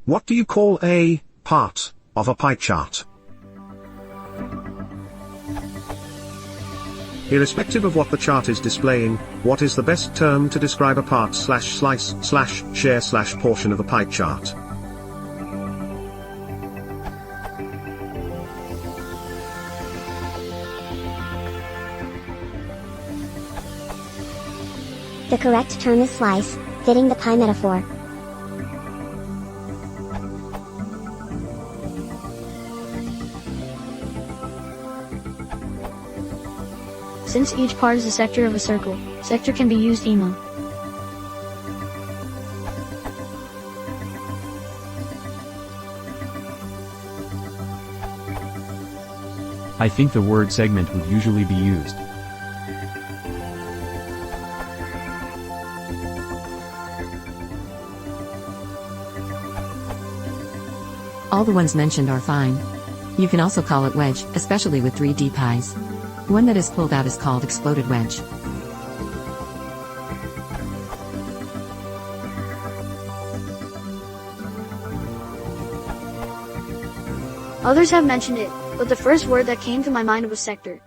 What do you call a part of a pie chart? Irrespective of what the chart is displaying, what is the best term to describe a part slash slice slash share slash portion of a pie chart? The correct term is slice, fitting the pie metaphor. Since each part is a sector of a circle, sector can be used emo. I think the word segment would usually be used. All the ones mentioned are fine. You can also call it wedge, especially with 3D pies. One that is pulled out is called exploded wedge. Others have mentioned it, but the first word that came to my mind was sector.